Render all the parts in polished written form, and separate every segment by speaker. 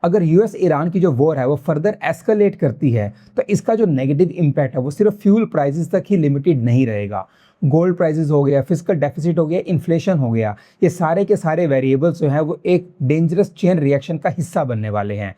Speaker 1: अगर US Iran की जो वॉर है वो फर्दर एस्केलेट करती है तो इसका जो नेगेटिव इम्पैक्ट है वो सिर्फ फ्यूल प्राइसेस तक ही लिमिटेड नहीं रहेगा। गोल्ड प्राइसेस हो गया, फिस्कल डेफिसिट हो गया, इन्फ्लेशन हो गया, ये सारे के सारे वेरिएबल्स जो हैं वो एक डेंजरस चेन रिएक्शन का हिस्सा बनने वाले हैं।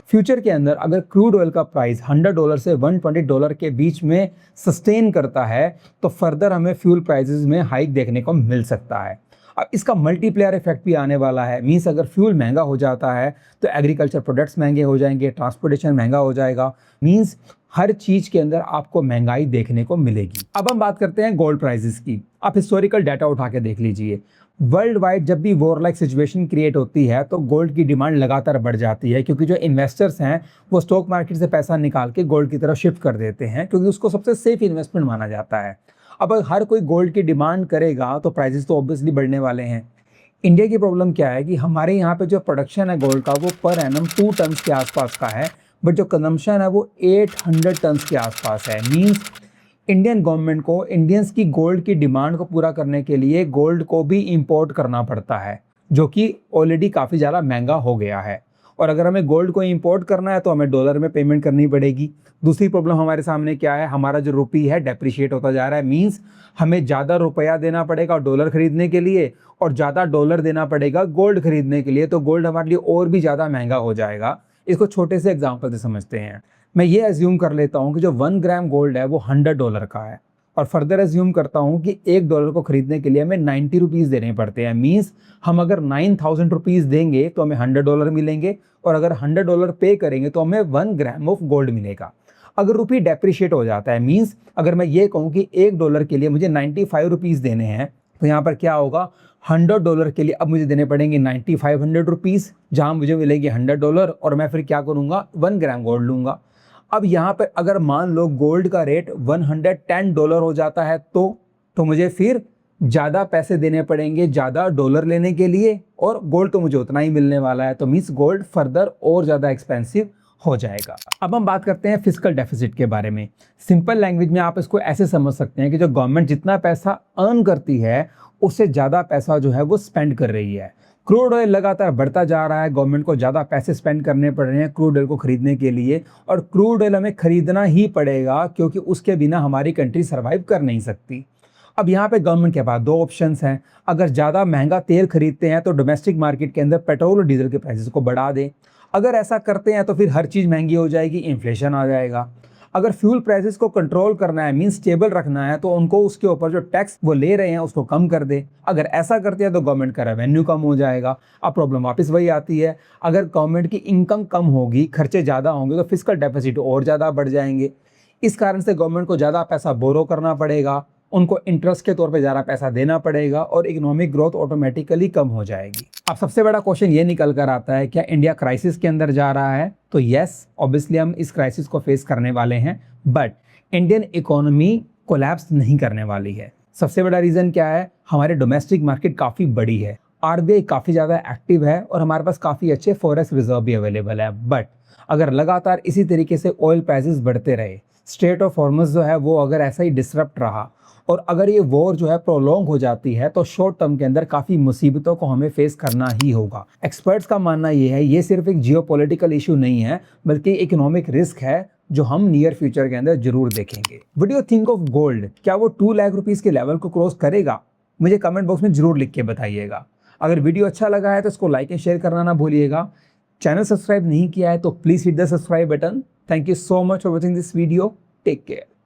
Speaker 1: फ्यूचर के अंदर अगर क्रूड ऑयल का प्राइस $100 से $120 के बीच में सस्टेन करता है तो फर्दर हमें फ्यूल प्राइसेस में हाइक देखने को मिल सकता है। अब इसका मल्टीप्लेयर इफेक्ट भी आने वाला है। मींस अगर फ्यूल महंगा हो जाता है तो एग्रीकल्चर प्रोडक्ट्स महंगे हो जाएंगे, ट्रांसपोर्टेशन महंगा हो जाएगा। मींस हर चीज के अंदर आपको महंगाई देखने को मिलेगी। अब हम बात करते हैं गोल्ड प्राइसेस की। आप हिस्टोरिकल डाटा उठा के देख लीजिए। वर्ल्ड वाइड जब भी वॉर लाइक सिचुएशन क्रिएट होती है तो गोल्ड की डिमांड लगातार बढ़ जाती है, क्योंकि जो इन्वेस्टर्स हैं वो स्टॉक मार्केट से पैसा निकाल के गोल्ड की तरफ शिफ्ट कर देते हैं, क्योंकि उसको सबसे सेफ इन्वेस्टमेंट माना जाता है। अब अगर हर कोई गोल्ड की डिमांड करेगा तो प्राइसेस तो ऑब्वियसली बढ़ने वाले हैं। इंडिया की प्रॉब्लम क्या है कि हमारे यहाँ पे जो प्रोडक्शन है गोल्ड का वो पर एनम 2 टन के आसपास का है, बट जो कंजम्पशन है वो 800 टन के आसपास है। मींस इंडियन गवर्नमेंट को इंडियंस की गोल्ड की डिमांड को पूरा करने के लिए गोल्ड को भी इंपोर्ट करना पड़ता है, जो कि ऑलरेडी काफ़ी ज़्यादा महंगा हो गया है। और अगर हमें गोल्ड को इंपोर्ट करना है तो हमें डॉलर में पेमेंट करनी पड़ेगी। दूसरी प्रॉब्लम हमारे सामने क्या है, हमारा जो रुपी है डेप्रिशिएट होता जा रहा है। मींस हमें ज़्यादा रुपया देना पड़ेगा डॉलर खरीदने के लिए और ज़्यादा डॉलर देना पड़ेगा गोल्ड खरीदने के लिए, तो गोल्ड हमारे लिए और भी ज़्यादा महंगा हो जाएगा। इसको छोटे से एग्जाम्पल से समझते हैं। मैं ये एज्यूम कर लेता हूँ कि जो 1 ग्राम गोल्ड है वो $100 का है, और फर्दर एज्यूम करता हूँ कि $1 को खरीदने के लिए हमें 90 रुपीज़ देने पड़ते हैं। मीन्स हम अगर 9000 रुपीज़ देंगे तो हमें $100 मिलेंगे, और अगर $100 पे करेंगे तो हमें 1 ग्राम ऑफ गोल्ड मिलेगा। अगर रुपी डेप्रिशिएट हो जाता है, मीन्स अगर मैं ये कहूँ कि $1 के लिए मुझे 95 रुपीज़ देने हैं, तो यहाँ पर क्या होगा, $100 के लिए अब मुझे देने पड़ेंगे 9500 रुपीज़, जहाँ मुझे मिलेंगे $100, और मैं फिर क्या करूँगा, 1 ग्राम गोल्ड लूँगा। अब यहाँ पर अगर मान लो गोल्ड का रेट $110 हो जाता है तो मुझे फिर ज़्यादा पैसे देने पड़ेंगे ज़्यादा डॉलर लेने के लिए, और गोल्ड तो मुझे उतना ही मिलने वाला है, तो मीन्स गोल्ड फर्दर और ज़्यादा एक्सपेंसिव हो जाएगा। अब हम बात करते हैं फिस्कल डेफिसिट के बारे में। सिंपल लैंग्वेज में आप इसको ऐसे समझ सकते हैं कि जो गवर्नमेंट जितना पैसा अर्न करती है उससे ज़्यादा पैसा जो है वो स्पेंड कर रही है। क्रूड ऑयल लगातार बढ़ता जा रहा है, गवर्नमेंट को ज़्यादा पैसे स्पेंड करने पड़ रहे हैं क्रूड ऑयल को खरीदने के लिए, और क्रूड ऑयल हमें खरीदना ही पड़ेगा क्योंकि उसके बिना हमारी कंट्री सर्वाइव कर नहीं सकती। अब यहाँ पे गवर्नमेंट के पास 2 ऑप्शंस हैं। अगर ज़्यादा महंगा तेल खरीदते हैं तो डोमेस्टिक मार्केट के अंदर पेट्रोल और डीजल के प्राइसेस को बढ़ा दें। अगर ऐसा करते हैं तो फिर हर चीज़ महंगी हो जाएगी, इन्फ्लेशन आ जाएगा। अगर फ्यूल प्राइसेस को कंट्रोल करना है, मींस स्टेबल रखना है, तो उनको उसके ऊपर जो टैक्स वो ले रहे हैं उसको कम कर दे। अगर ऐसा करते हैं तो गवर्नमेंट का रेवेन्यू कम हो जाएगा। अब प्रॉब्लम वापस वही आती है, अगर गवर्नमेंट की इनकम कम होगी, खर्चे ज़्यादा होंगे, तो फिस्कल डेफिसिट और ज़्यादा बढ़ जाएंगे। इस कारण से गवर्नमेंट को ज़्यादा पैसा बोरो करना पड़ेगा, उनको इंटरेस्ट के तौर पे ज़्यादा पैसा देना पड़ेगा, और इकोनॉमिक ग्रोथ ऑटोमेटिकली कम हो जाएगी। अब सबसे बड़ा क्वेश्चन ये निकल कर आता है, क्या इंडिया क्राइसिस के अंदर जा रहा है? तो यस, ऑब्वियसली हम इस क्राइसिस को फेस करने वाले हैं, बट इंडियन इकोनॉमी कोलैप्स नहीं करने वाली है। सबसे बड़ा रीज़न क्या है, हमारे डोमेस्टिक मार्केट काफ़ी बड़ी है, आरबीआई काफ़ी ज़्यादा एक्टिव है, और हमारे पास काफ़ी अच्छे फॉरेक्स रिजर्व भी अवेलेबल है। बट अगर लगातार इसी तरीके से ऑयल प्राइसेस बढ़ते रहे, स्ट्रेट ऑफ हॉर्मुज़ जो है वो अगर ऐसा ही डिसरप्ट रहा, और अगर ये वॉर जो है प्रोलॉन्ग हो जाती है, तो शॉर्ट टर्म के अंदर काफ़ी मुसीबतों को हमें फेस करना ही होगा। एक्सपर्ट्स का मानना ये है, ये सिर्फ एक जियोपॉलिटिकल इशू नहीं है, बल्कि इकोनॉमिक रिस्क है जो हम नियर फ्यूचर के अंदर जरूर देखेंगे। What do you think of gold? क्या वो 2 लाख रुपीज़ के लेवल को क्रॉस करेगा? मुझे कमेंट बॉक्स में जरूर लिख के बताइएगा। अगर वीडियो अच्छा लगा है तो इसको लाइक एंड शेयर करना ना भूलिएगा। चैनल सब्सक्राइब नहीं किया है तो please hit the subscribe button. Thank you so much for watching this video. Take care.